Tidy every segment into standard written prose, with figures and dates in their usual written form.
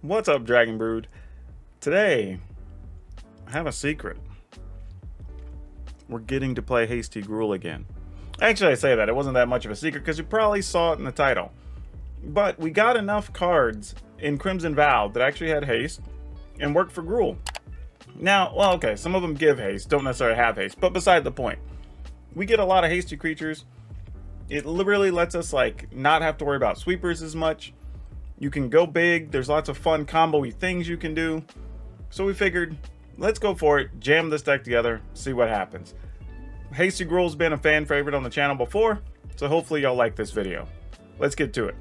What's up, Dragon Brood? Today, I have a secret. We're getting to play Hasty Gruul again. Actually, I say that. It wasn't that much of a secret because you probably saw it in the title. But we got enough cards in Crimson Vow that actually had haste and worked for Gruul. Now, well, okay, some of them give haste, don't necessarily have haste, but beside the point. We get a lot of hasty creatures. It really lets us not have to worry about sweepers as much. You can go big. There's lots of fun combo-y things you can do. So we figured, let's go for it, jam this deck together, see what happens. Hasty Gruul's been a fan favorite on the channel before, so hopefully y'all like this video. Let's get to it.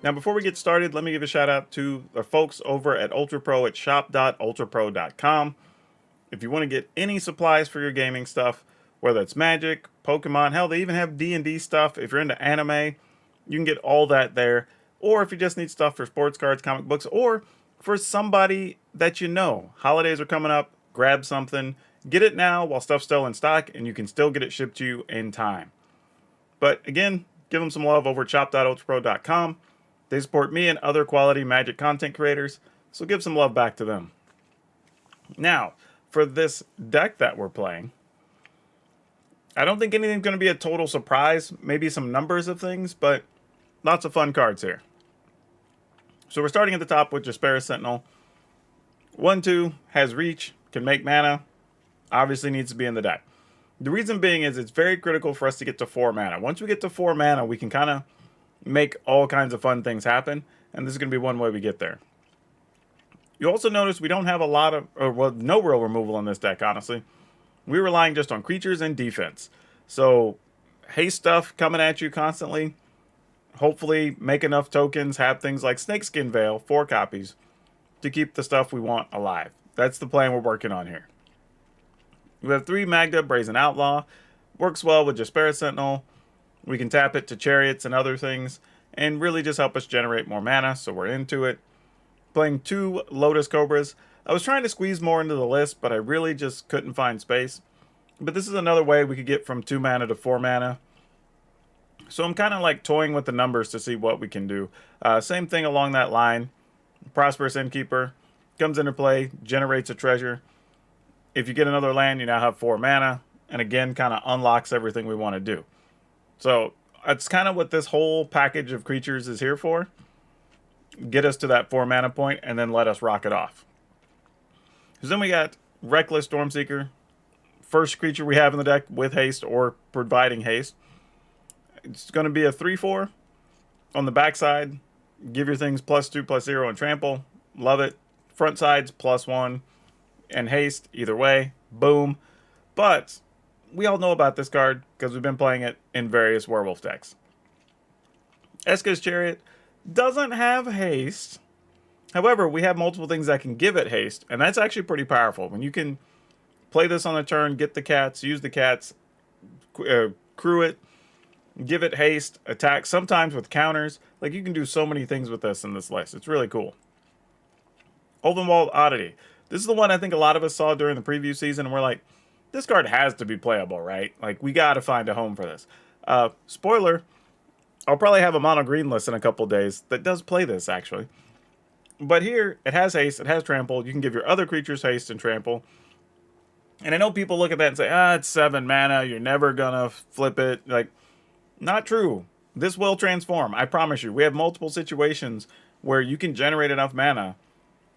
Now, before we get started, let me give a shout out to the folks over at UltraPro at shop.ultrapro.com. If you want to get any supplies for your gaming stuff, whether it's Magic, Pokemon, hell, they even have D&D stuff. If you're into anime, you can get all that there. Or if you just need stuff for sports cards, comic books, or for somebody that you know. Holidays are coming up, grab something. Get it now while stuff's still in stock, and you can still get it shipped to you in time. But again, give them some love over at shop.ultrapro.com. They support me and other quality Magic content creators, so give some love back to them. Now, for this deck that we're playing, I don't think anything's going to be a total surprise. Maybe some numbers of things, but lots of fun cards here. So we're starting at the top with Jaspera Sentinel. 1/2, has reach, can make mana, obviously needs to be in the deck. The reason being is it's very critical for us to get to 4 mana. Once we get to 4 mana, we can kind of make all kinds of fun things happen, and this is going to be one way we get there. You also notice we don't have a lot of, no real removal in this deck, honestly. We're relying just on creatures and defense. So, haste stuff coming at you constantly. Hopefully, make enough tokens, have things like Snakeskin Veil, 4 copies, to keep the stuff we want alive. That's the plan we're working on here. We have 3 Magda, Brazen Outlaw. Works well with Jaspera Sentinel. We can tap it to Chariots and other things, and really just help us generate more mana, so we're into it. Playing 2 Lotus Cobras. I was trying to squeeze more into the list, but I really just couldn't find space. But this is another way we could get from 2 mana to 4 mana. So I'm kind of toying with the numbers to see what we can do. Same thing along that line. Prosperous Innkeeper comes into play, generates a treasure. If you get another land, you now have 4 mana, and again, kind of unlocks everything we want to do. So that's kind of what this whole package of creatures is here for. Get us to that 4 mana point and then let us rock it off. So then we got Reckless Stormseeker. First creature we have in the deck with haste or providing haste. It's going to be a 3/4 on the backside. Give your things +2/+0 and trample. Love it. Front sides +1 and haste. Either way. Boom. But we all know about this card because we've been playing it in various werewolf decks. Eska's Chariot doesn't have haste. However, we have multiple things that can give it haste, and that's actually pretty powerful. When you can play this on a turn, get the cats, use the cats, crew it, give it haste, attack, sometimes with counters. You can do so many things with this in this list. It's really cool. Ovenwald Oddity. This is the one I think a lot of us saw during the preview season, and we're like, this card has to be playable, right? We got to find a home for this. Spoiler, I'll probably have a mono green list in a couple days that does play this, actually. But here, it has haste, it has trample. You can give your other creatures haste and trample. And I know people look at that and say, it's 7 mana, you're never gonna flip it. Not true. This will transform, I promise you. We have multiple situations where you can generate enough mana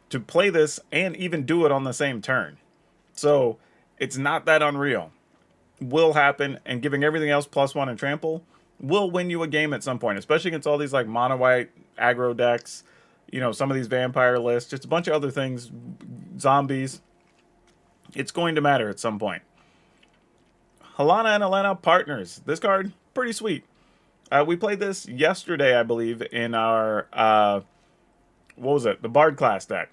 to play this and even do it on the same turn. So it's not that unreal. Will happen, and giving everything else +1 and trample will win you a game at some point, especially against all these Monowhite Aggro decks, some of these vampire lists, just a bunch of other things, zombies. It's going to matter at some point. Halana and Elena Partners. This card, pretty sweet. We played this yesterday, I believe, in our, the Bard class deck.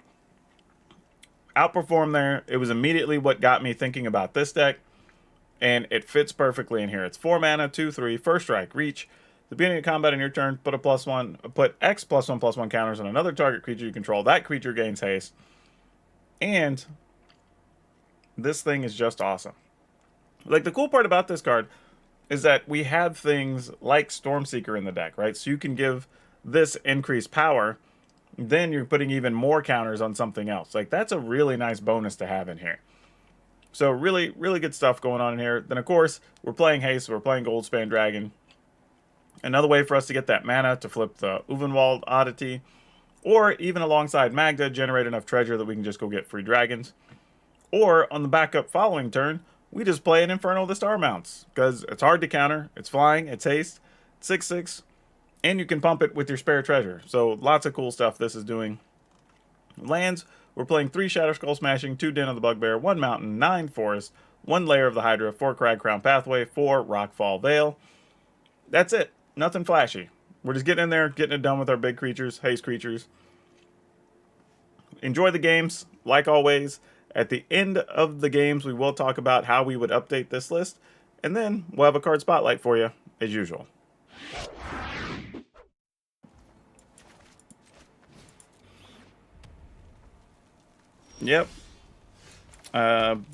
Outperformed there. It was immediately what got me thinking about this deck, and it fits perfectly in here. It's 4 mana, 2/3, first strike, reach. the beginning of combat on your turn, put X +1/+1 counters on another target creature you control. That creature gains haste. And this thing is just awesome. Like, the cool part about this card is that we have things like Stormseeker in the deck, right? So you can give this increased power, then you're putting even more counters on something else. Like, that's a really nice bonus to have in here. So really, really good stuff going on in here. Then, of course, we're playing Haste, so we're playing Goldspan Dragon. Another way for us to get that mana to flip the Uvenwald Oddity, or even alongside Magda, generate enough treasure that we can just go get free dragons. Or, on the backup following turn, we just play an Inferno of the Star Mounts, because it's hard to counter, it's flying, it's haste, 6/6, and you can pump it with your spare treasure. So lots of cool stuff this is doing. Lands, we're playing 3 Shadow Skull Smashing, 2 Den of the Bugbear, 1 Mountain, 9 Forest, 1 Layer of the Hydra, 4 Crag Crown Pathway, 4 Rockfall Vale. That's it. Nothing flashy. We're just getting in there, getting it done with our big creatures, haste creatures. Enjoy the games, like always. At the end of the games, we will talk about how we would update this list, and then we'll have a card spotlight for you, as usual. Yep.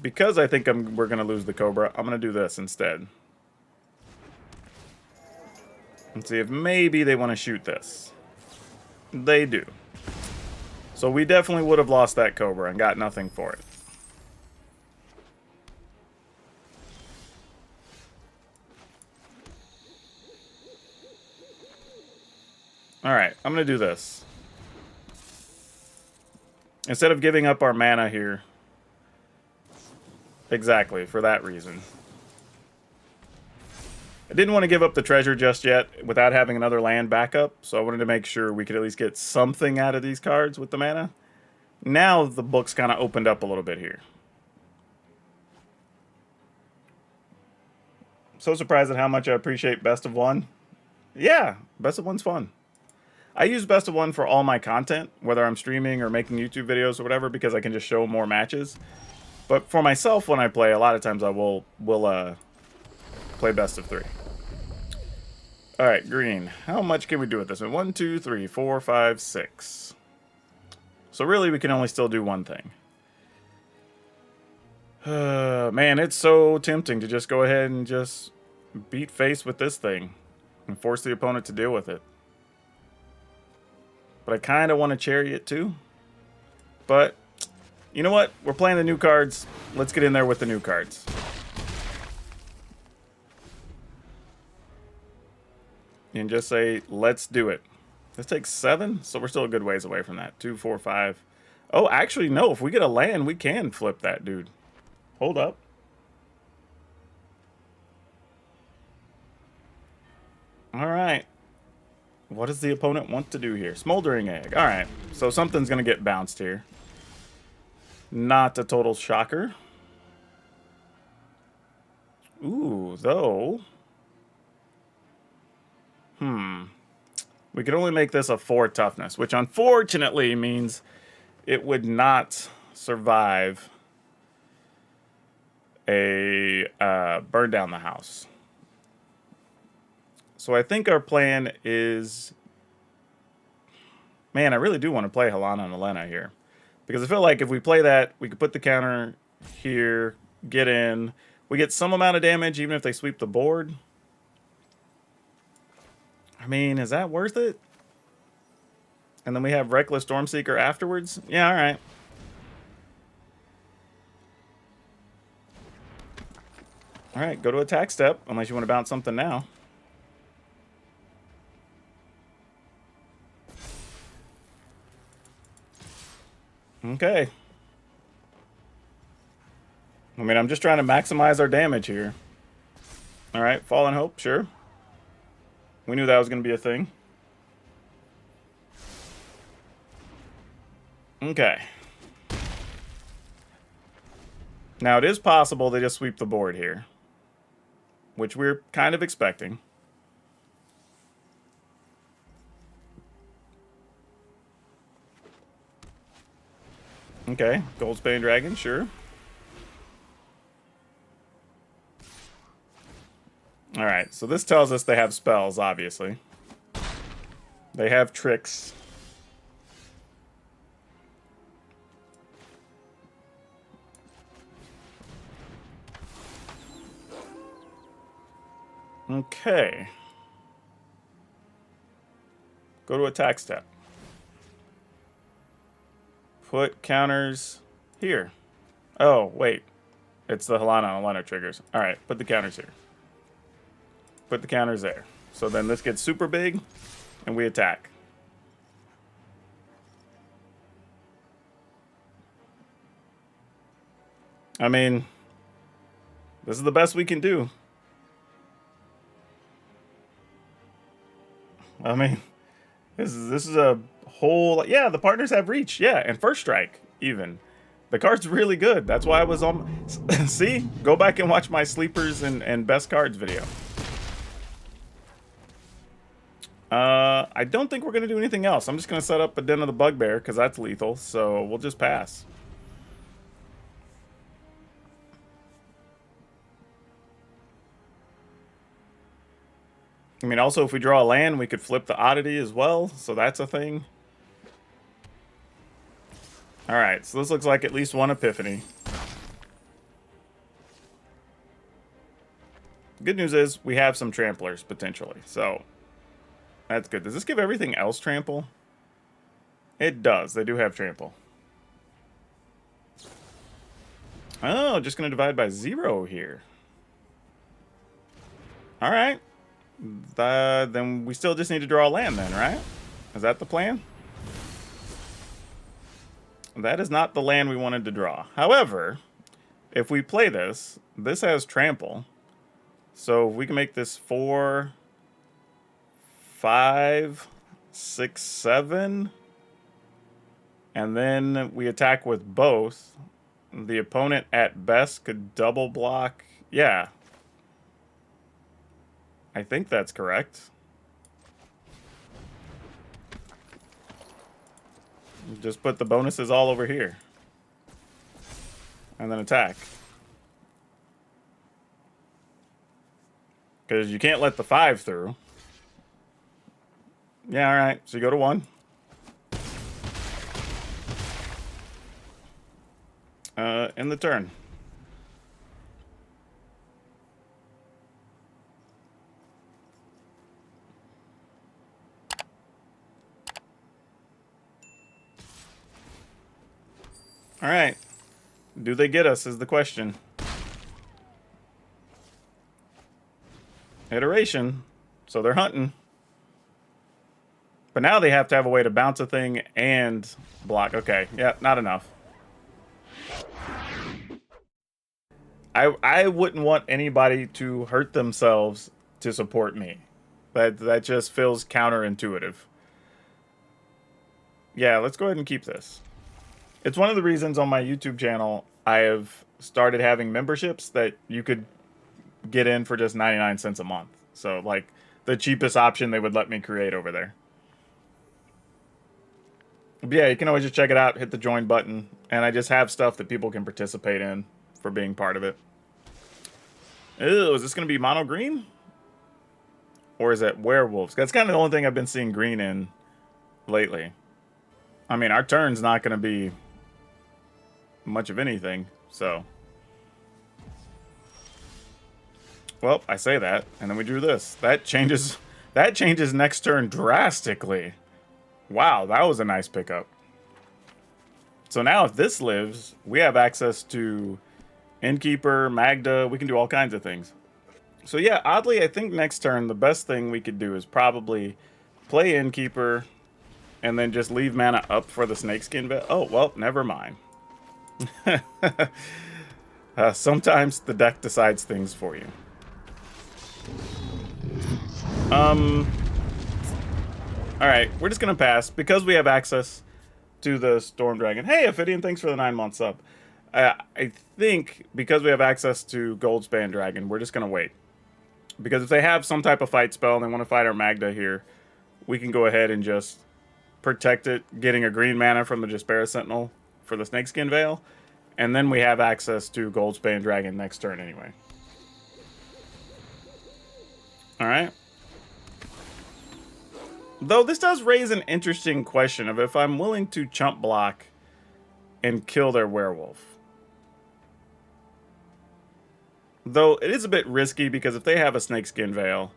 Because I think we're going to lose the Cobra, I'm going to do this instead. And see if maybe they want to shoot this. They do. So we definitely would have lost that Cobra and got nothing for it. Alright, I'm going to do this. Instead of giving up our mana here. Exactly, for that reason. I didn't want to give up the treasure just yet without having another land backup, so I wanted to make sure we could at least get something out of these cards with the mana. Now the book's kind of opened up a little bit here. So surprised at how much I appreciate Best of One. Yeah, Best of One's fun. I use Best of One for all my content, whether I'm streaming or making YouTube videos or whatever, because I can just show more matches. But for myself, when I play, a lot of times I will play Best of 3. Alright, green. How much can we do with this one? 1, 2, 3, 4, 5, 6. So really, we can only still do one thing. Man, it's so tempting to just go ahead and just beat face with this thing and force the opponent to deal with it. But I kind of want to chariot too. But, you know what? We're playing the new cards. Let's get in there with the new cards. And just say, let's do it. This takes 7, so we're still a good ways away from that. 2, 4, 5. Oh, actually, no. If we get a land, we can flip that dude. Hold up. All right. What does the opponent want to do here? Smoldering Egg. All right. So something's going to get bounced here. Not a total shocker. Ooh, though. We could only make this a 4 toughness, which unfortunately means it would not survive a burn down the house. So I think our plan is... Man, I really do want to play Halana and Elena here. Because I feel like if we play that, we could put the counter here, get in. We get some amount of damage even if they sweep the board. I mean, is that worth it? And then we have Reckless Stormseeker afterwards? Yeah, alright. Alright, go to attack step, unless you want to bounce something now. Okay. I mean, I'm just trying to maximize our damage here. Alright, Fallen Hope, sure. We knew that was going to be a thing. Okay. Now, it is possible they just sweep the board here, which we're kind of expecting. Okay, Goldspan Dragon, sure. Alright, so this tells us they have spells, obviously. They have tricks. Okay. Go to attack step. Put counters here. Oh, wait. It's the Helana triggers. All right, put the counters here. Put the counters there. So then this gets super big, and we attack. I mean, this is the best we can do. I mean, this is a whole... Yeah, the partners have reach. Yeah, and first strike, even. The card's really good. That's why I was on... See? Go back and watch my sleepers and best cards video. I don't think we're going to do anything else. I'm just going to set up a Den of the Bugbear, because that's lethal, so we'll just pass. I mean, also, if we draw a land, we could flip the Oddity as well, so that's a thing. Alright, so this looks like at least one Epiphany. Good news is, we have some Tramplers, potentially, so that's good. Does this give everything else Trample? It does. They do have Trample. Oh, just going to divide by 0 here. Alright. Then we still just need to draw a land then, right? Is that the plan? That is not the land we wanted to draw. However, if we play this, this has Trample. So we can make this 4, 5, 6, 7. And then we attack with both. The opponent at best could double block. Yeah. I think that's correct. Just put the bonuses all over here. And then attack. Because you can't let the 5 through. Yeah, alright. So you go to 1. End the turn. Alright. Do they get us is the question. Iteration. So they're hunting. But now they have to have a way to bounce a thing and block. Okay, yeah, not enough. I wouldn't want anybody to hurt themselves to support me. That just feels counterintuitive. Yeah, let's go ahead and keep this. It's one of the reasons on my YouTube channel I have started having memberships that you could get in for just 99 cents a month. So, like, the cheapest option they would let me create over there. But yeah, you can always just check it out, hit the join button, and I just have stuff that people can participate in for being part of it. Ew, is this going to be mono green? Or is it werewolves? That's kind of the only thing I've been seeing green in lately. I mean, our turn's not going to be much of anything, so. Well, I say that, and then we drew this. That changes next turn drastically. Wow, that was a nice pickup. So now if this lives, we have access to Innkeeper, Magda, we can do all kinds of things. So yeah, oddly, I think next turn, the best thing we could do is probably play Innkeeper and then just leave mana up for the Snakeskin Veil. Oh, well, never mind. Sometimes the deck decides things for you. Alright, we're just going to pass because we have access to the Storm Dragon. Hey, Ophidian, thanks for the 9-month sub. I think because we have access to Goldspan Dragon, we're just going to wait. Because if they have some type of fight spell and they want to fight our Magda here, we can go ahead and just protect it, getting a green mana from the Jaspera Sentinel for the Snakeskin Veil. And then we have access to Goldspan Dragon next turn anyway. Alright. Though this does raise an interesting question of if I'm willing to chump block and kill their werewolf. Though it is a bit risky because if they have a Snakeskin Veil,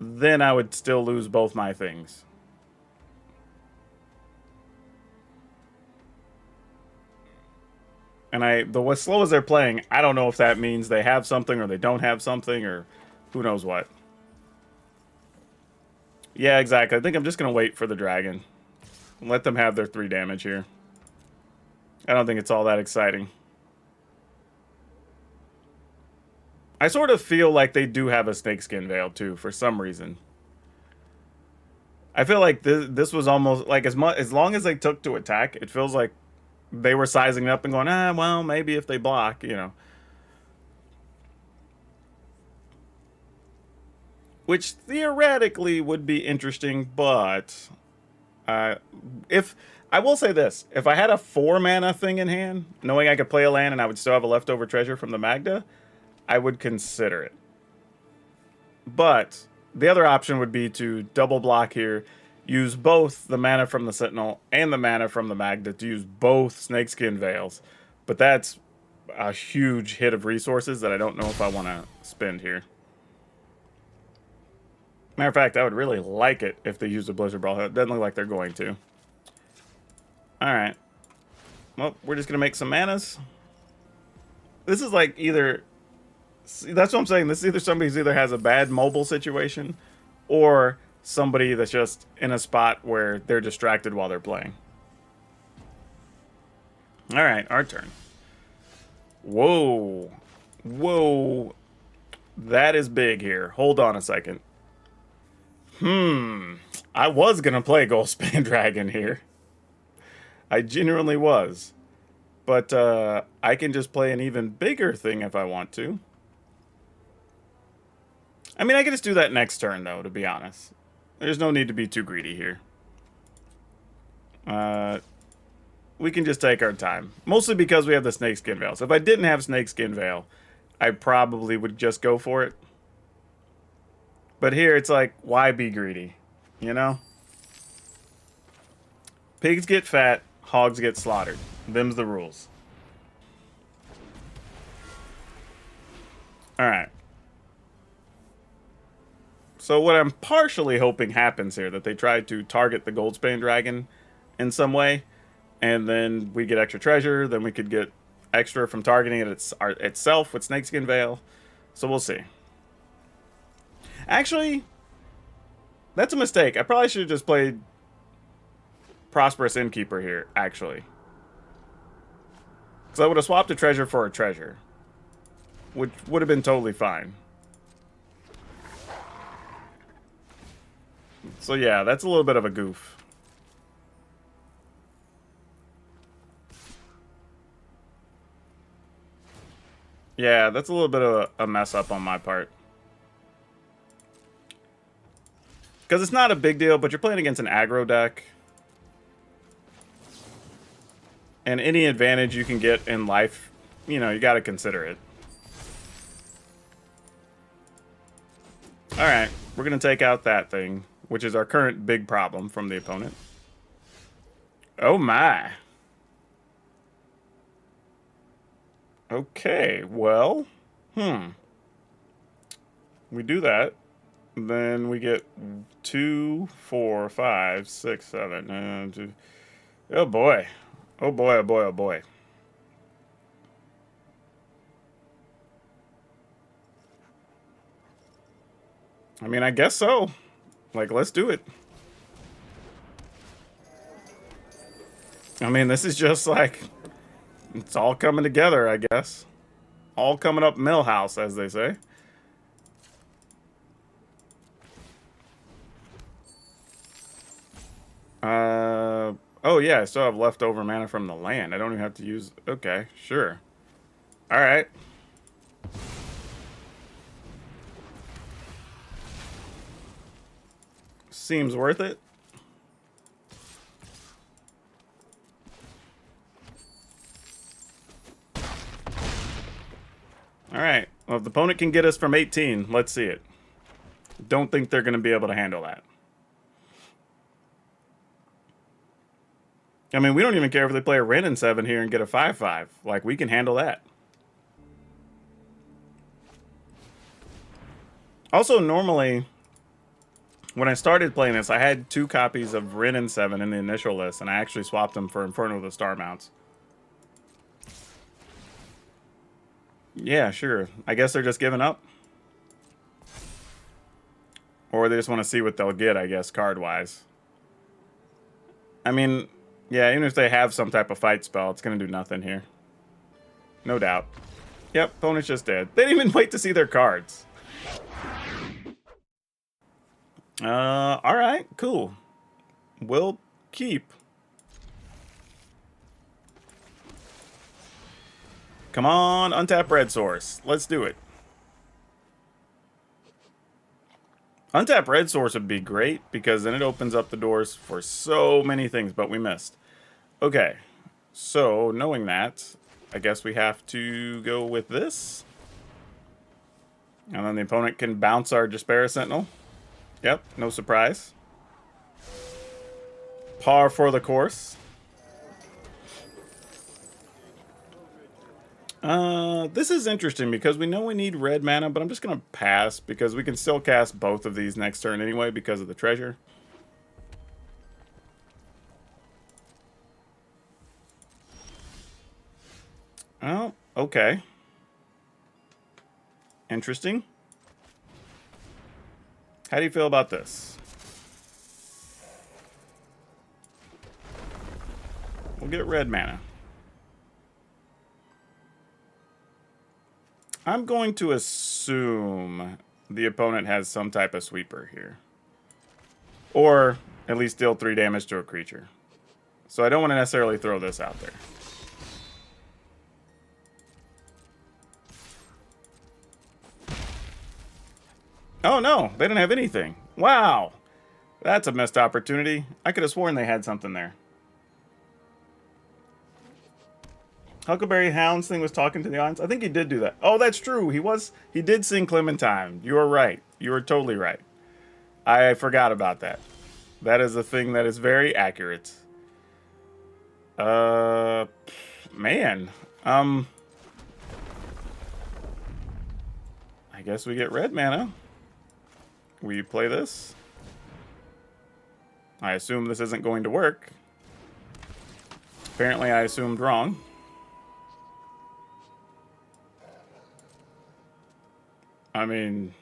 then I would still lose both my things. And as slow as they're playing, I don't know if that means they have something or they don't have something or who knows what. Yeah, exactly. I think I'm just going to wait for the dragon. Let them have their 3 damage here. I don't think it's all that exciting. I sort of feel like they do have a Snakeskin Veil, too, for some reason. I feel like this was almost like as long as they took to attack, it feels like they were sizing up and going, well, maybe if they block, you know. Which theoretically would be interesting, but if I will say this, if I had a 4 mana thing in hand, knowing I could play a land and I would still have a leftover treasure from the Magda, I would consider it. But the other option would be to double block here, use both the mana from the Sentinel and the mana from the Magda to use both Snakeskin Veils. But that's a huge hit of resources that I don't know if I want to spend here. Matter of fact, I would really like it if they used a Blizzard Brawl. It doesn't look like they're going to. Alright. Well, we're just going to make some manas. This is like either... See, that's what I'm saying. This is either somebody who either has a bad mobile situation or somebody that's just in a spot where they're distracted while they're playing. Alright, our turn. Whoa. Whoa. That is big here. Hold on a second. I was going to play Goldspan Dragon here. I genuinely was. But I can just play an even bigger thing if I want to. I mean, I can just do that next turn, though, to be honest. There's no need to be too greedy here. We can just take our time. Mostly because we have the Snakeskin Veil. So if I didn't have Snakeskin Veil, I probably would just go for it. But here, it's like, why be greedy? You know? Pigs get fat, hogs get slaughtered. Them's the rules. Alright. So what I'm partially hoping happens here, that they try to target the Goldspan Dragon in some way, and then we get extra treasure, then we could get extra from targeting it itself with Snakeskin Veil. So we'll see. Actually, that's a mistake. I probably should have just played Prosperous Innkeeper here, actually. Because I would have swapped a treasure for a treasure, which would have been totally fine. So yeah, that's a little bit of a goof. Yeah, that's a little bit of a mess up on my part. Because it's not a big deal, but you're playing against an aggro deck. And any advantage you can get in life, you know, you got to consider it. Alright, we're going to take out that thing, which is our current big problem from the opponent. Oh my. Okay, well, we do that. Then we get 2, 4, 5, 6, 7. Oh boy. Oh boy, oh boy, oh boy. I mean, I guess so. Like, let's do it. I mean, this is just like... It's all coming together, I guess. All coming up Millhouse, as they say. Oh yeah, I still have leftover mana from the land. I don't even have to use... Okay, sure. Alright. Seems worth it. Alright. Well, if the opponent can get us from 18, let's see it. Don't think they're going to be able to handle that. I mean, we don't even care if they play a Ren in 7 here and get a 5/5. Like, we can handle that. Also, normally, when I started playing this, I had 2 copies of Rin and 7 in the initial list, and I actually swapped them for Inferno of the Star Mounts. Yeah, sure. I guess they're just giving up. Or they just want to see what they'll get, I guess, card-wise. I mean, yeah, even if they have some type of fight spell, it's going to do nothing here. No doubt. Yep, opponent's just dead. They didn't even wait to see their cards. Alright, cool. We'll keep. Come on, untap Red Source. Let's do it. Untap Red Source would be great, because then it opens up the doors for so many things, but we missed. Okay, so knowing that, I guess we have to go with this. And then the opponent can bounce our Despair Sentinel. Yep, no surprise. Par for the course. This is interesting because we know we need red mana, but I'm just going to pass because we can still cast both of these next turn anyway because of the treasure. Oh, okay. Interesting. How do you feel about this? We'll get red mana. I'm going to assume the opponent has some type of sweeper here. Or at least deal 3 damage to a creature. So I don't want to necessarily throw this out there. Oh no, they didn't have anything. Wow. That's a missed opportunity. I could have sworn they had something there. Huckleberry Hound's thing was talking to the audience. I think he did do that. Oh, that's true. He did sing Clementine. You were right. You were totally right. I forgot about that. That is a thing that is very accurate. Man. I guess we get red mana. We play this. I assume this isn't going to work. Apparently I assumed wrong. I mean,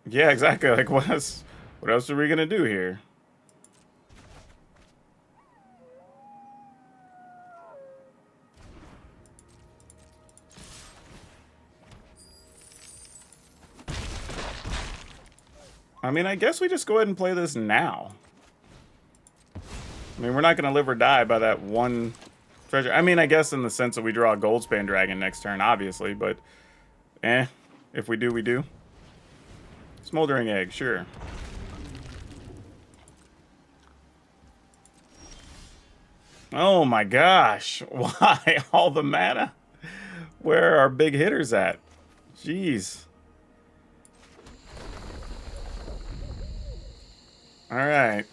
yeah, exactly. Like, what else are we gonna do here? I mean, I guess we just go ahead and play this now. I mean, we're not gonna live or die by that one treasure. I mean, I guess in the sense that we draw a Goldspan Dragon next turn, obviously, but if we do, we do. Smoldering Egg, sure. Oh my gosh, why all the mana? Where are our big hitters at? Jeez. Alright.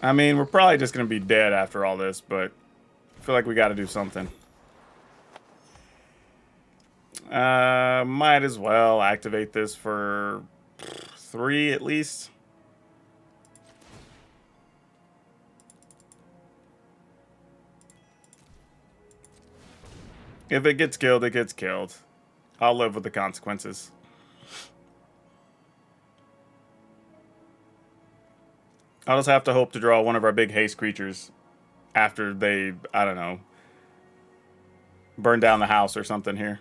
I mean, we're probably just going to be dead after all this, but I feel like we got to do something. Might as well activate this for 3 at least. If it gets killed, it gets killed. I'll live with the consequences. I'll just have to hope to draw one of our big haste creatures after they, I don't know, burn down the house or something here.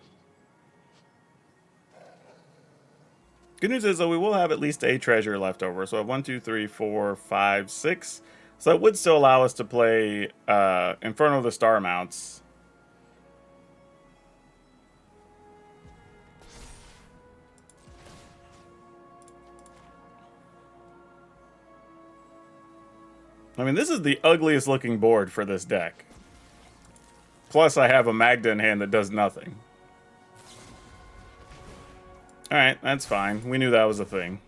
Good news is, though, we will have at least a treasure left over. So I have 1, 2, 3, 4, 5, 6. So that would still allow us to play Inferno of the Star Mounts. I mean, this is the ugliest looking board for this deck. Plus, I have a Magda in hand that does nothing. Alright, that's fine. We knew that was a thing.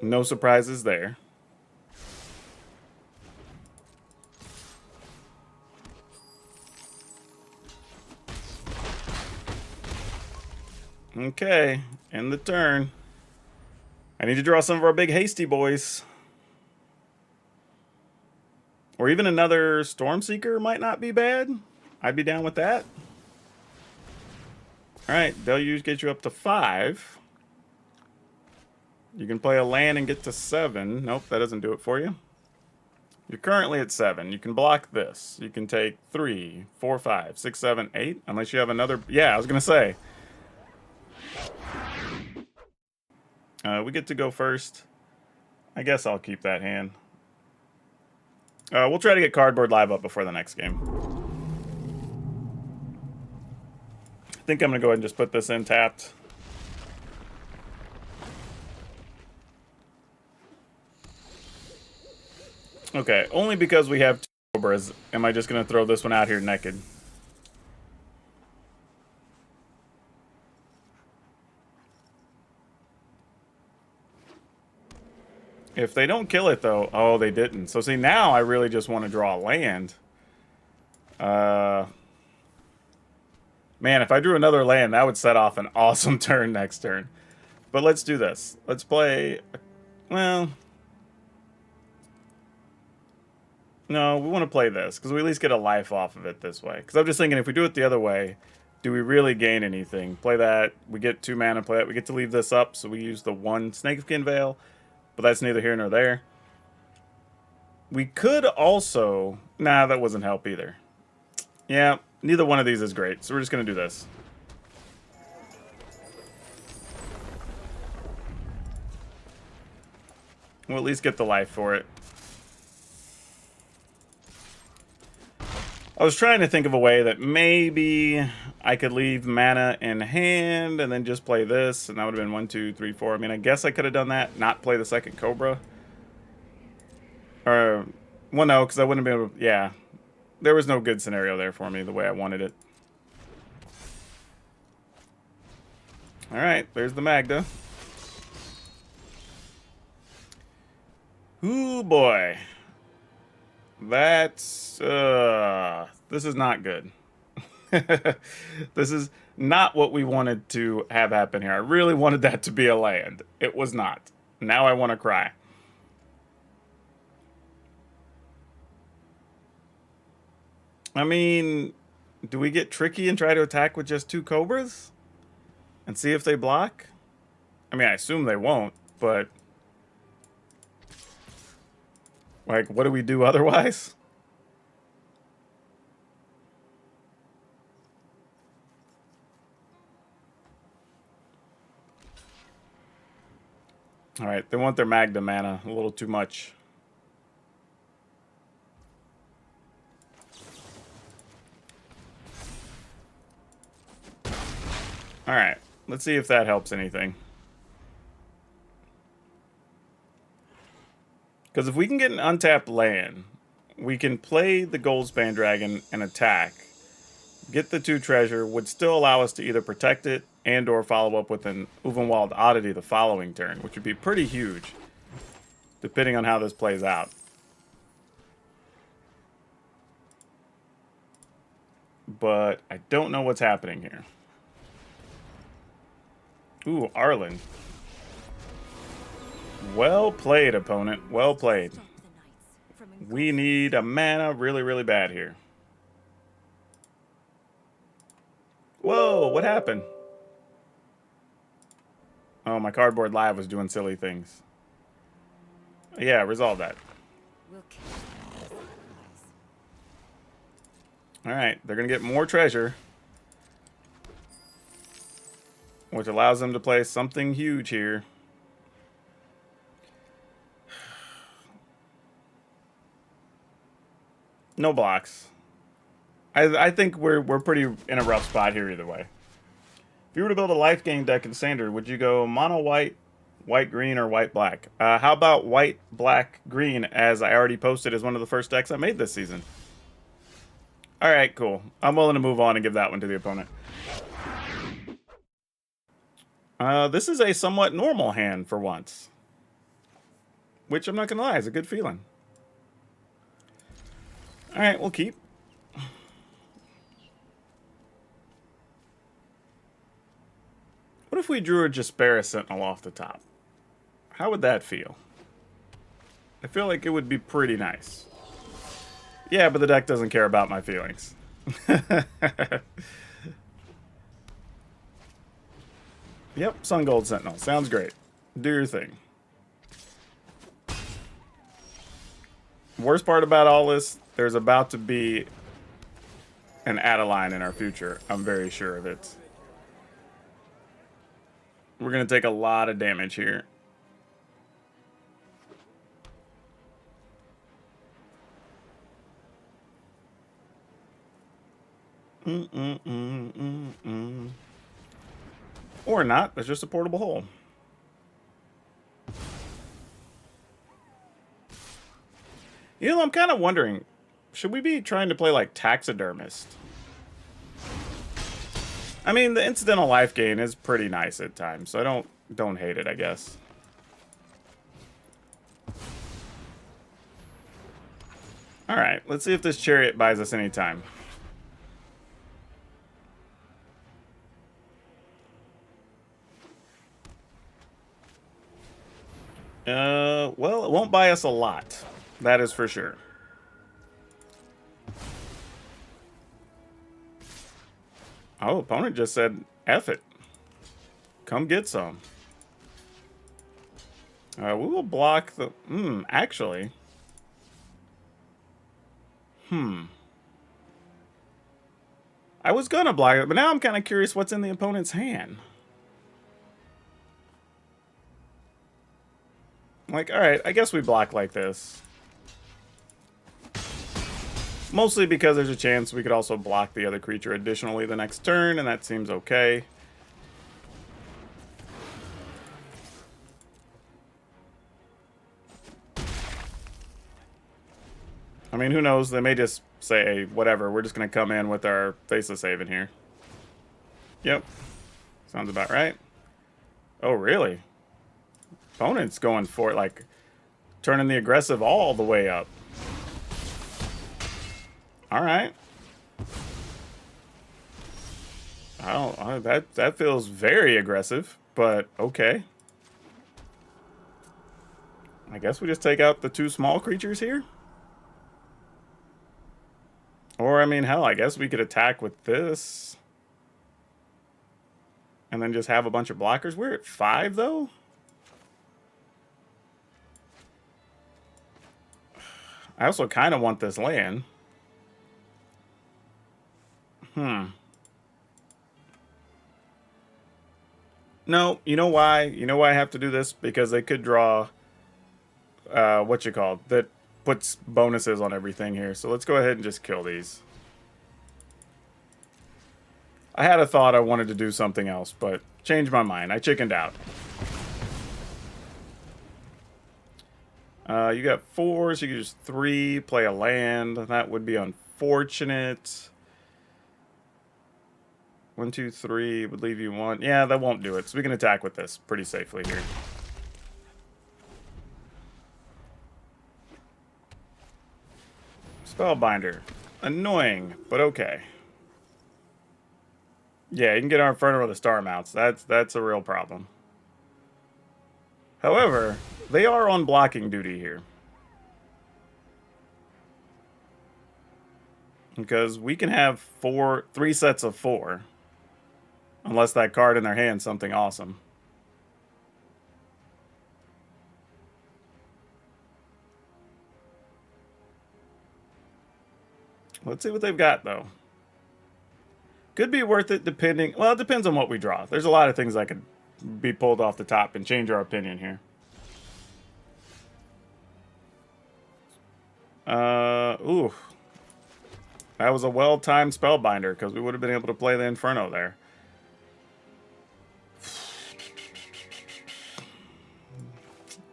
No surprises there. Okay, end the turn. I need to draw some of our big hasty boys. Or even another Stormseeker might not be bad. I'd be down with that. Alright, Deluge gets you up to 5. You can play a land and get to 7. Nope, that doesn't do it for you. You're currently at 7. You can block this. You can take 3, 4, 5, 6, 7, 8. Unless you have another... Yeah, I was going to say. We get to go first. I guess I'll keep that hand. We'll try to get Cardboard Live up before the next game. I think I'm going to go ahead and just put this in tapped. Okay, only because we have 2 Cobras am I just going to throw this one out here naked. If they don't kill it, though... Oh, they didn't. So, see, now I really just want to draw a land. Man, if I drew another land, that would set off an awesome turn next turn. But let's do this. Let's play... Well... No, we want to play this, because we at least get a life off of it this way. Because I'm just thinking, if we do it the other way, do we really gain anything? Play that, we get 2 mana, play that, we get to leave this up, so we use the 1 Snakeskin Veil. But that's neither here nor there. We could also... Nah, that wasn't help either. Yeah, neither one of these is great, so we're just going to do this. We'll at least get the life for it. I was trying to think of a way that maybe I could leave mana in hand and then just play this, and that would have been 1, 2, 3, 4. I mean, I guess I could have done that, not play the second Cobra. Or, well, no, because I wouldn't have been able to, yeah. There was no good scenario there for me the way I wanted it. Alright, there's the Magda. Ooh, boy. That's, this is not good. This is not what we wanted to have happen here. I really wanted that to be a land. It was not. Now I want to cry. I mean, do we get tricky and try to attack with just 2 Cobras? And see if they block? I mean, I assume they won't, but... Like, what do we do otherwise? Alright, they want their Magda mana a little too much. Alright, let's see if that helps anything. Because if we can get an untapped land, we can play the Goldspan Dragon and attack. Get the 2 treasure, would still allow us to either protect it and or follow up with an Ulvenwald Oddity the following turn, which would be pretty huge, depending on how this plays out. But I don't know what's happening here. Ooh, Arlen. Well played, opponent. Well played. We need a mana really, really bad here. Whoa, what happened? Oh, my Cardboard Live was doing silly things. Yeah, resolve that. Alright, they're going to get more treasure. Which allows them to play something huge here. No blocks. I think we're pretty in a rough spot here either way. If you were to build a life gain deck in Standard, would you go mono white, white green, or white black? How about white, black, green, as I already posted as one of the first decks I made this season? Alright, cool. I'm willing to move on and give that one to the opponent. This is a somewhat normal hand for once. Which, I'm not going to lie, is a good feeling. Alright, we'll keep. What if we drew a Jaspera Sentinel off the top? How would that feel? I feel like it would be pretty nice. Yeah, but the deck doesn't care about my feelings. Yep, Sun Gold Sentinel. Sounds great. Do your thing. Worst part about all this, there's about to be an Adeline in our future. I'm very sure of it. We're going to take a lot of damage here. Or not. It's just a portable hole. You know, I'm kind of wondering, should we be trying to play like Taxidermist? I mean, the incidental life gain is pretty nice at times, so I don't hate it, I guess. All right, let's see if this Chariot buys us any time. Well, it won't buy us a lot. That is for sure. Oh, opponent just said, F it. Come get some. We will block the... actually. I was gonna block it, but now I'm kind of curious what's in the opponent's hand. Like, alright, I guess we block like this. Mostly because there's a chance we could also block the other creature additionally the next turn, and that seems okay. I mean, who knows? They may just say, whatever, we're just going to come in with our Faceless Haven here. Yep. Sounds about right. Oh, really? Opponent's going for it, like, turning the aggressive all the way up. Alright. That feels very aggressive, but okay. I guess we just take out the two small creatures here? Or, I mean, hell, I guess we could attack with this. And then just have a bunch of blockers. We're at 5, though? I also kind of want this land. No, you know why? You know why I have to do this? Because they could draw... that puts bonuses on everything here. So let's go ahead and just kill these. I had a thought I wanted to do something else, but changed my mind. I chickened out. You got 4, so you can just 3, play a land. That would be unfortunate. 1, 2, 3 would leave you 1. Yeah, that won't do it. So we can attack with this pretty safely here. Spellbinder. Annoying, but okay. Yeah, you can get our Inferno with the star mounts. That's a real problem. However, they are on blocking duty here. Because we can have 3 sets of 4. Unless that card in their hand is something awesome. Let's see what they've got, though. Could be worth it depending... Well, it depends on what we draw. There's a lot of things that could be pulled off the top and change our opinion here. Ooh. That was a well-timed Spellbinder, because we would have been able to play the Inferno there.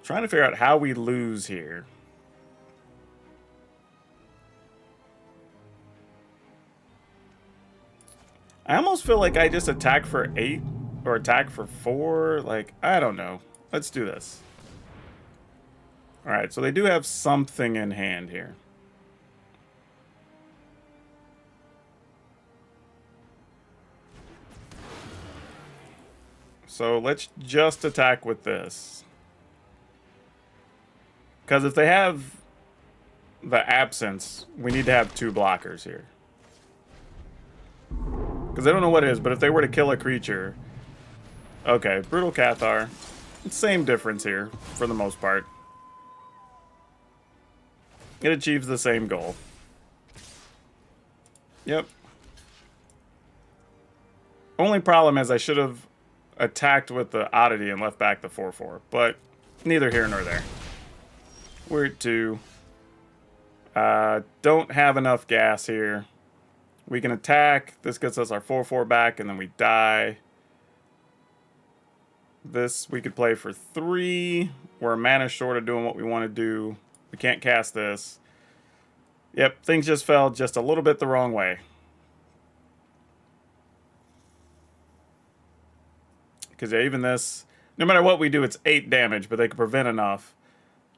Trying to figure out how we lose here. I almost feel like I just attack for 8 or attack for 4. Like, I don't know. Let's do this. Alright, so they do have something in hand here. So let's just attack with this. Because if they have the absence, we need to have 2 blockers here. Because I don't know what it is, but if they were to kill a creature... Okay, Brutal Cathar. Same difference here, for the most part. It achieves the same goal. Yep. Only problem is I should have attacked with the Oddity and left back the 4/4, but neither here nor there. We're at 2. Don't have enough gas here. We can attack. This gets us our 4/4 back, and then we die. This we could play for 3. We're a mana short of doing what we want to do. We can't cast this. Yep, things just fell just a little bit the wrong way. Because yeah, even this, no matter what we do, it's 8 damage, but they can prevent enough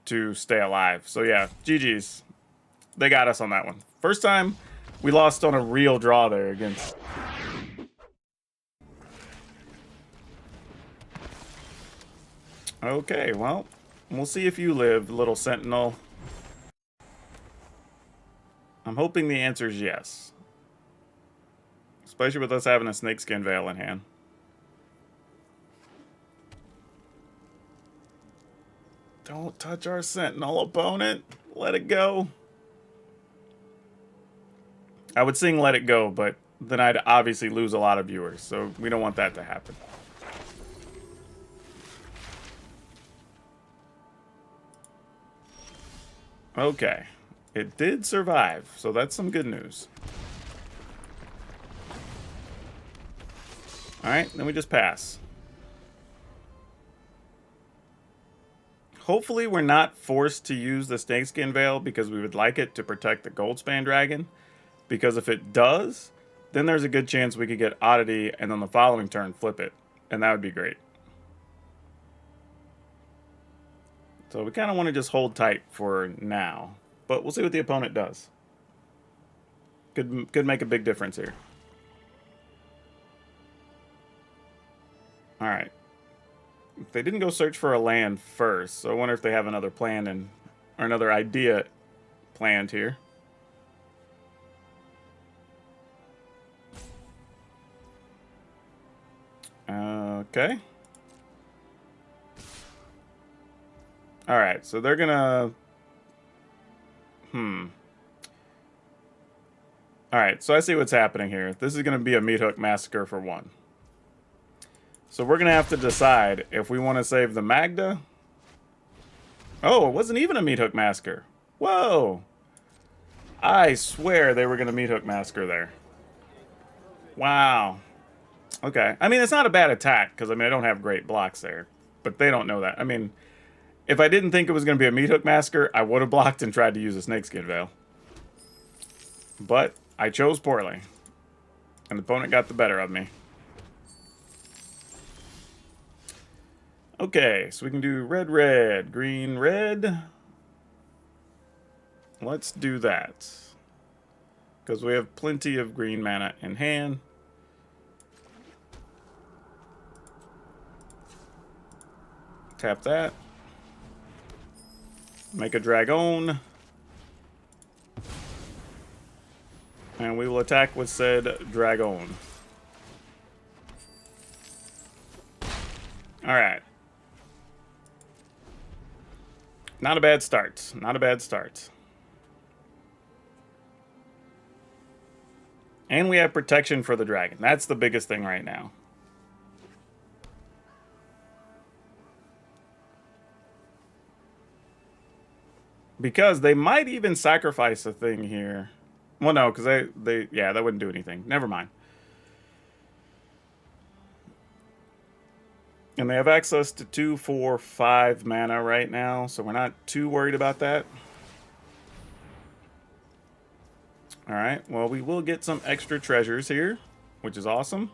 to stay alive. So yeah, GG's. They got us on that one. First time we lost on a real draw there against... Okay, well, we'll see if you live, little sentinel. I'm hoping the answer is yes. Especially with us having a Snakeskin Veil in hand. Don't touch our sentinel, opponent. Let it go. I would sing Let It Go, but then I'd obviously lose a lot of viewers, so we don't want that to happen. Okay. It did survive, so that's some good news. Alright, then we just pass. Hopefully we're not forced to use the Snakeskin Veil because we would like it to protect the Goldspan Dragon. Because if it does, then there's a good chance we could get Oddity and then the following turn flip it. And that would be great. So we kind of want to just hold tight for now. But we'll see what the opponent does. Could make a big difference here. Alright. They didn't go search for a land first, so I wonder if they have another plan or another idea planned here. Okay. Alright, so they're gonna... Alright, so I see what's happening here. This is gonna be a Meat Hook Massacre for 1. So we're gonna have to decide if we want to save the Magda. Oh, it wasn't even a Meat Hook Massacre. Whoa! I swear they were gonna Meat Hook Massacre there. Wow. Okay. I mean, it's not a bad attack, because, I mean, I don't have great blocks there. But they don't know that. I mean, if I didn't think it was going to be a Meat Hook Massacre, I would have blocked and tried to use a Snakeskin Veil. But I chose poorly. And the opponent got the better of me. Okay, so we can do red, red, green, red. Let's do that. Because we have plenty of green mana in hand. Tap that. Make a Dragon. And we will attack with said Dragon. Alright. Not a bad start. Not a bad start. And we have protection for the dragon. That's the biggest thing right now. Because they might even sacrifice a thing here. Well, no, because yeah, that wouldn't do anything. Never mind. And they have access to 2, 4, 5 mana right now, so we're not too worried about that. Alright, well, we will get some extra treasures here, which is awesome.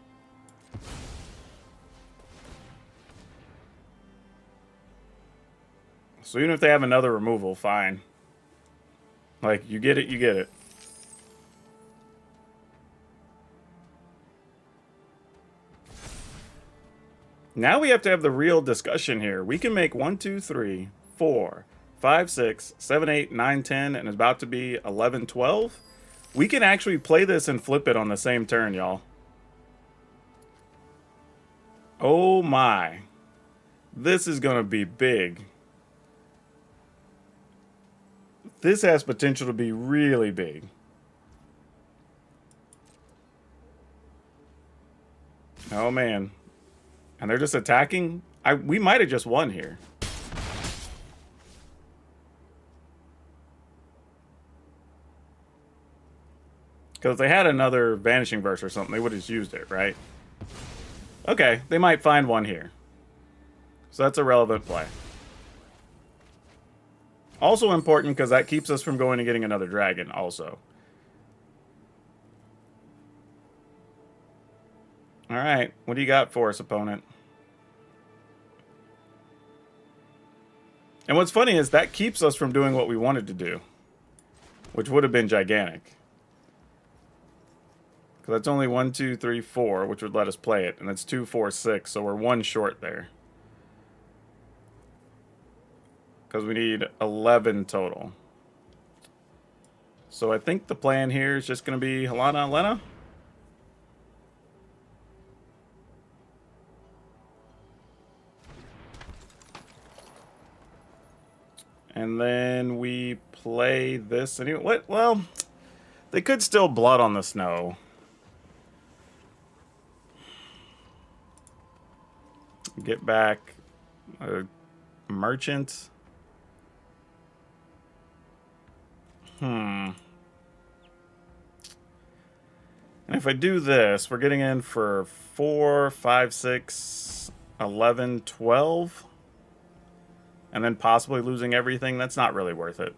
So even if they have another removal, fine. Like, you get it, you get it. Now we have to have the real discussion here. We can make 1, 2, 3, 4, 5, 6, 7, 8, 9, 10, and it's about to be 11, 12. We can actually play this and flip it on the same turn, y'all. Oh my. This is going to be big. This has potential to be really big. Oh man. And they're just attacking? We might have just won here. Because if they had another Vanishing Verse or something, they would have just used it, right? Okay, they might find one here. So that's a relevant play. Also important because that keeps us from going and getting another dragon also. Alright, what do you got for us, opponent? And what's funny is that keeps us from doing what we wanted to do. Which would have been gigantic. Because that's only 1, 2, 3, 4, which would let us play it. And that's 2, 4, 6, so we're 1 short there. Because we need 11 total. So I think the plan here is just going to be Helana Lena. And then we play this anyway. What? Well, they could still Blood on the Snow. Get back a Merchant. And if I do this, we're getting in for 4, 5, 6, 11, 12. And then possibly losing everything. That's not really worth it.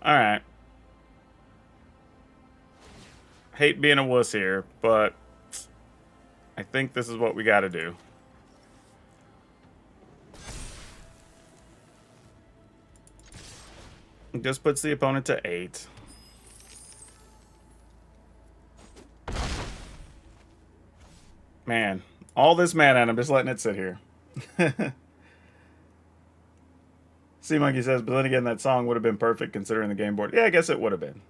Alright. Hate being a wuss here, but I think this is what we gotta do. It just puts the opponent to 8. Man, all this mana and I'm just letting it sit here. Sea Monkey says, but then again, that song would have been perfect considering the game board. Yeah, I guess it would have been.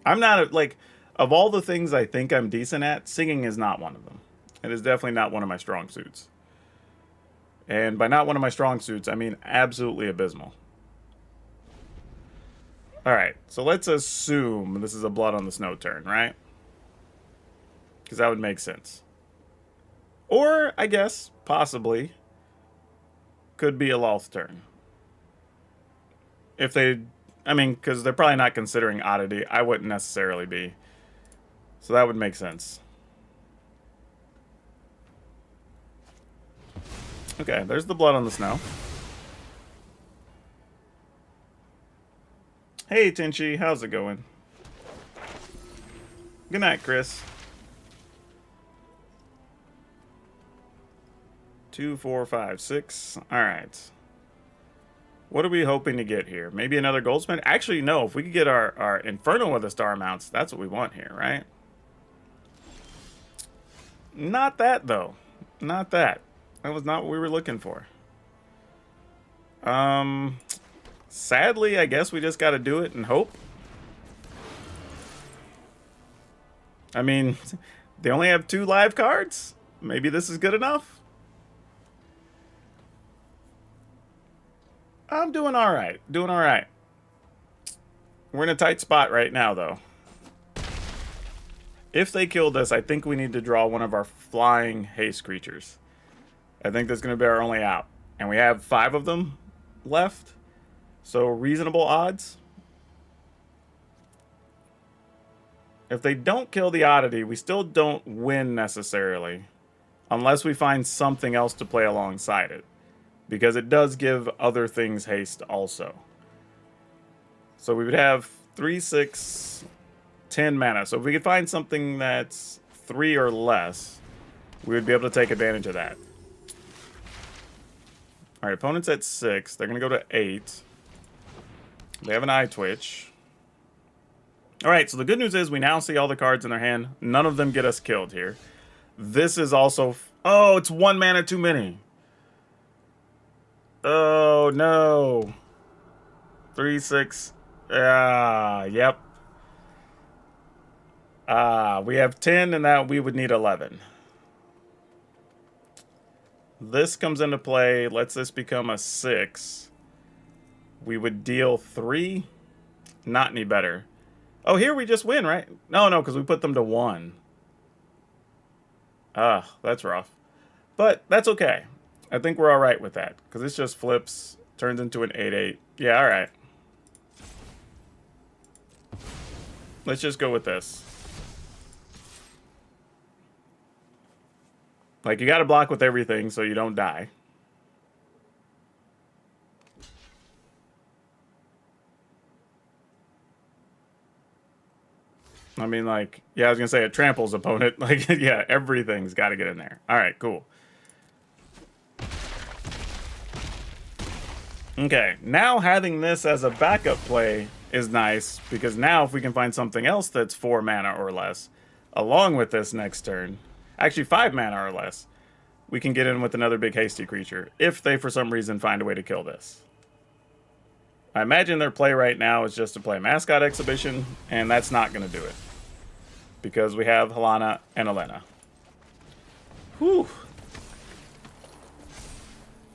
I'm not, like, of all the things I think I'm decent at, singing is not one of them. It is definitely not one of my strong suits. And by not one of my strong suits, I mean absolutely abysmal. Alright, so let's assume this is a Blood on the Snow turn, right? Because that would make sense. Or, I guess, possibly, could be a Loth turn. If they, I mean, because they're probably not considering Oddity. I wouldn't necessarily be. So that would make sense. Okay, there's the Blood on the Snow. Hey, Tinchi, how's it going? Good night, Chris. 2, 4, 5, 6. Alright. What are we hoping to get here? Maybe another Goldsmith? Actually, no. If we could get our Inferno with the Star Mounts, that's what we want here, right? Not that, though. Not that. That was not what we were looking for. Sadly, I guess we just got to do it and hope. I mean, they only have 2 live cards. Maybe this is good enough. I'm doing all right. Doing all right. We're in a tight spot right now, though. If they killed us, I think we need to draw one of our flying haste creatures. I think that's going to be our only out. And we have 5 of them left. So reasonable odds. If they don't kill the Oddity, we still don't win necessarily. Unless we find something else to play alongside it. Because it does give other things haste also. So we would have 3, 6, 10 mana. So if we could find something that's 3 or less, we would be able to take advantage of that. Alright, opponent's at 6. They're going to go to 8. They have an Eye Twitch. Alright, so the good news is we now see all the cards in their hand. None of them get us killed here. This is also Oh, it's 1 mana too many. Oh, no. 3, 6. Yep. We have 10, and that we would need 11. This comes into play. Lets this become a 6. We would deal 3. Not any better. Oh, here we just win, right? No, because we put them to 1. That's rough. But that's okay. I think we're all right with that. Because this just flips, turns into an 8/8. Yeah, all right. Let's just go with this. Like, you got to block with everything so you don't die. I mean, like, yeah, I was going to say it tramples opponent. Like, yeah, everything's got to get in there. All right, cool. Okay, now having this as a backup play is nice, because now if we can find something else that's 4 mana or less, along with this next turn, actually 5 mana or less, we can get in with another big hasty creature, if they for some reason find a way to kill this. I imagine their play right now is just to play Mascot Exhibition, and that's not going to do it. Because we have Helana and Elena. Whew.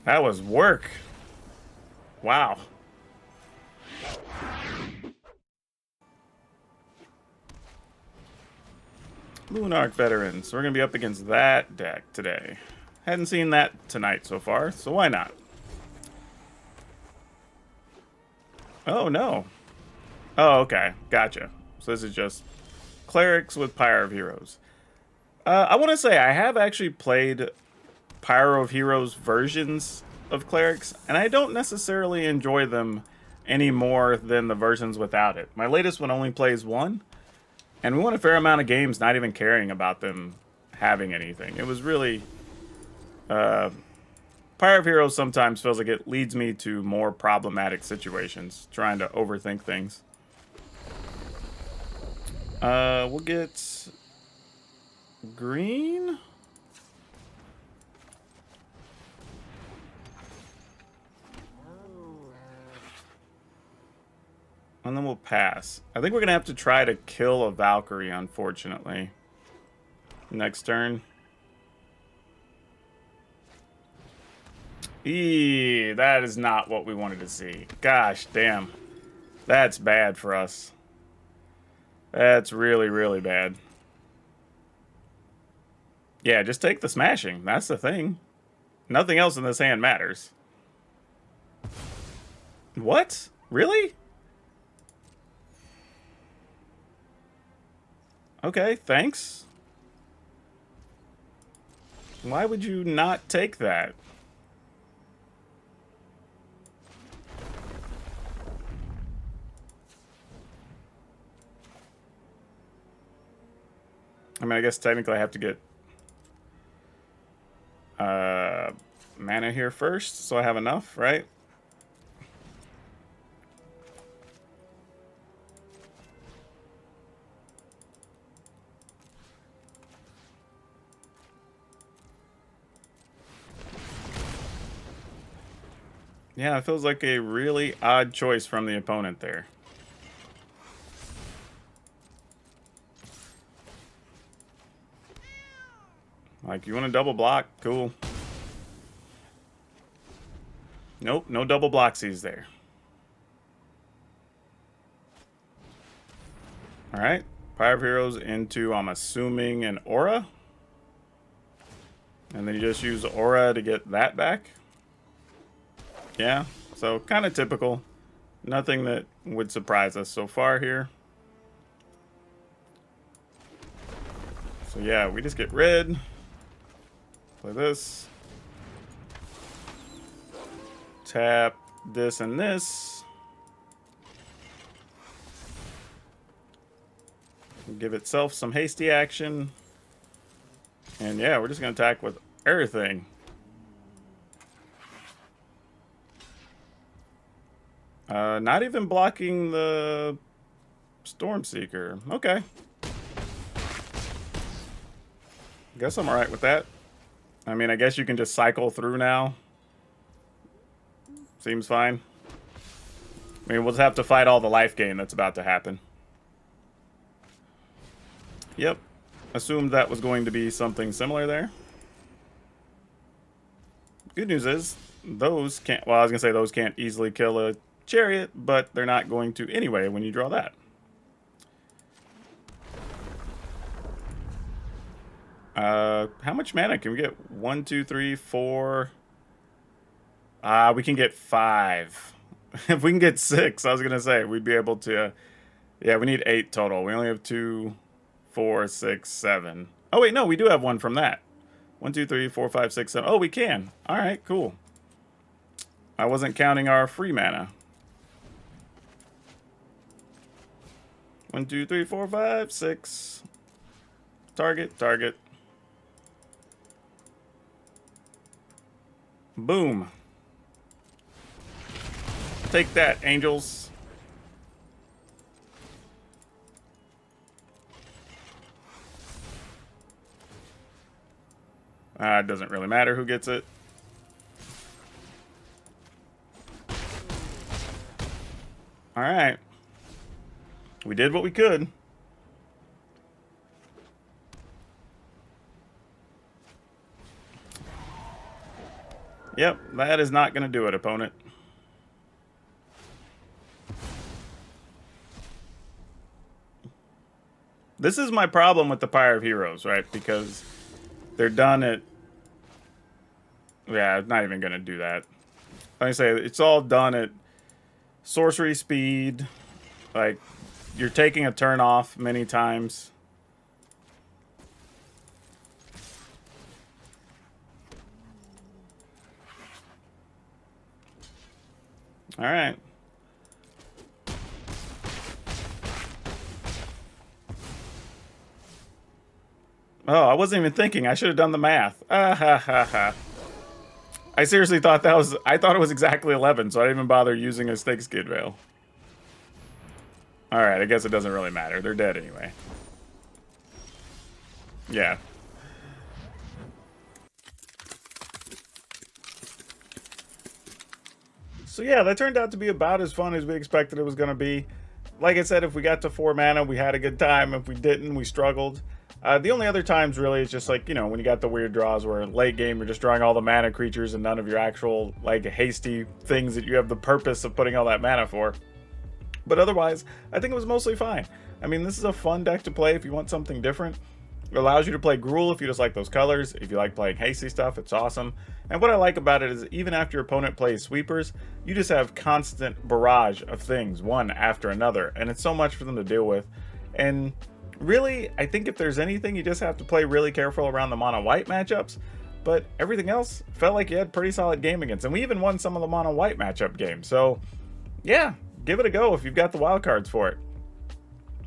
That was work. Wow. Moonarch Veterans. So we're going to be up against that deck today. Hadn't seen that tonight so far, so why not? Oh, no. Oh, okay. Gotcha. So this is just Clerics with Pyre of Heroes. I want to say I have actually played Pyre of Heroes versions of Clerics, and I don't necessarily enjoy them any more than the versions without it. My latest one only plays 1, and we won a fair amount of games not even caring about them having anything. It was really... Pyre of Heroes sometimes feels like it leads me to more problematic situations, trying to overthink things. We'll get green. And then we'll pass. I think we're going to have to try to kill a Valkyrie, unfortunately. Next turn. That is not what we wanted to see. Gosh, damn. That's bad for us. That's really, really bad. Yeah, just take the smashing. That's the thing. Nothing else in this hand matters. What? Really? Okay, thanks. Why would you not take that? I mean, I guess technically I have to get mana here first, so I have enough, right? Yeah, it feels like a really odd choice from the opponent there. Like, you want to double block? Cool. Nope, no double blocksies there. Alright, Pyre of Heroes into, I'm assuming, an Aura. And then you just use Aura to get that back. Yeah, so kind of typical. Nothing that would surprise us so far here. So yeah, we just get red. Play this. Tap this and this. Give itself some hasty action. And yeah, we're just going to attack with everything. Not even blocking the Stormseeker. Okay. Guess I'm alright with that. I mean, I guess you can just cycle through now. Seems fine. I mean, we'll just have to fight all the life gain that's about to happen. Yep. Assumed that was going to be something similar there. Good news is, those can't... Well, I was going to say those can't easily kill a chariot, but they're not going to anyway when you draw that. How much mana can we get? 1, 2, 3, 4... we can get 5. If we can get 6, I was going to say, we'd be able to... Yeah, we need 8 total. We only have 2, 4, 6, 7. Oh, wait, no, we do have one from that. 1, 2, 3, 4, 5, 6, 7. Oh, we can. All right, cool. I wasn't counting our free mana. 1, 2, 3, 4, 5, 6. Target, target. Boom. Take that, angels. It doesn't really matter who gets it. All right. We did what we could. Yep, that is not going to do it, opponent. This is my problem with the Pyre of Heroes, right? Because they're done at... Yeah, I'm not even going to do that. Like I say, it's all done at sorcery speed. Like, you're taking a turn off many times. All right. Oh, I wasn't even thinking. I should have done the math. Ah, ha, ha, ha. I seriously thought that was... I thought it was exactly 11, so I didn't even bother using a Stake Skid Veil. Alright, I guess it doesn't really matter. They're dead anyway. Yeah. So yeah, that turned out to be about as fun as we expected it was going to be. Like I said, if we got to 4 mana, we had a good time. If we didn't, we struggled. The only other times really is just like, you know, when you got the weird draws where late game you're just drawing all the mana creatures and none of your actual, like, hasty things that you have the purpose of putting all that mana for. But otherwise, I think it was mostly fine. I mean, this is a fun deck to play if you want something different. It allows you to play Gruul if you just like those colors. If you like playing hasty stuff, it's awesome. And what I like about it is even after your opponent plays sweepers, you just have constant barrage of things, one after another. And it's so much for them to deal with. And really, I think if there's anything, you just have to play really careful around the mono-white matchups. But everything else felt like you had pretty solid game against. And we even won some of the mono-white matchup games. So, yeah, give it a go if you've got the wild cards for it.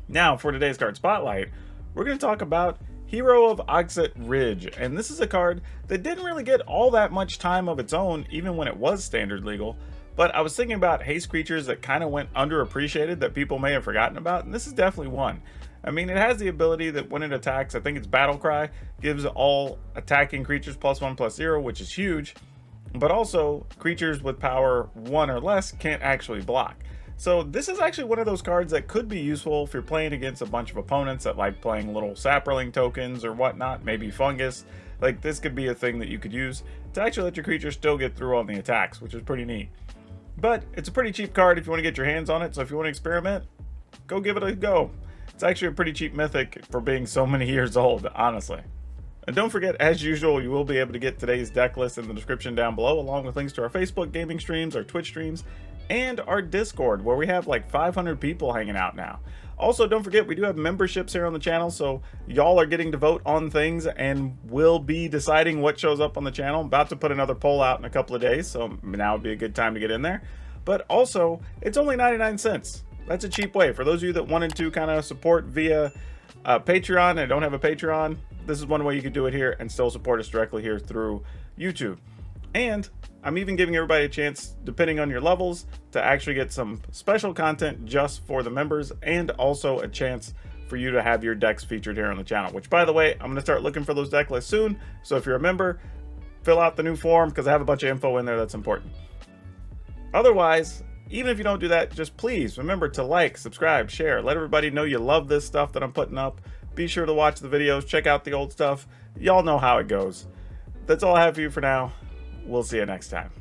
Now, for today's card spotlight, we're going to talk about Hero of Izzet Ridge, and this is a card that didn't really get all that much time of its own, even when it was standard legal, but I was thinking about haste creatures that kind of went underappreciated that people may have forgotten about, and this is definitely one. I mean, it has the ability that when it attacks, I think it's Battle Cry, gives all attacking creatures +1/+0, which is huge, but also creatures with power 1 or less can't actually block. So this is actually one of those cards that could be useful if you're playing against a bunch of opponents that like playing little Saproling tokens or whatnot, maybe Fungus. Like, this could be a thing that you could use to actually let your creatures still get through on the attacks, which is pretty neat. But it's a pretty cheap card if you want to get your hands on it, so if you want to experiment, go give it a go. It's actually a pretty cheap mythic for being so many years old, honestly. And don't forget, as usual, you will be able to get today's deck list in the description down below, along with links to our Facebook gaming streams, our Twitch streams, and our Discord, where we have like 500 people hanging out now. Also, don't forget, we do have memberships here on the channel, so y'all are getting to vote on things and will be deciding what shows up on the channel. I'm about to put another poll out in a couple of days, so now would be a good time to get in there. But also, it's only 99 cents. That's a cheap way. For those of you that wanted to kind of support via Patreon and don't have a Patreon, this is one way you could do it here and still support us directly here through YouTube. And I'm even giving everybody a chance, depending on your levels, to actually get some special content just for the members, and also a chance for you to have your decks featured here on the channel, which, by the way, I'm going to start looking for those deck lists soon. So if you're a member, fill out the new form because I have a bunch of info in there that's important. Otherwise, even if you don't do that, just please remember to like, subscribe, share, let everybody know you love this stuff that I'm putting up. Be sure to watch the videos, check out the old stuff. Y'all know how it goes. That's all I have for you for now. We'll see you next time.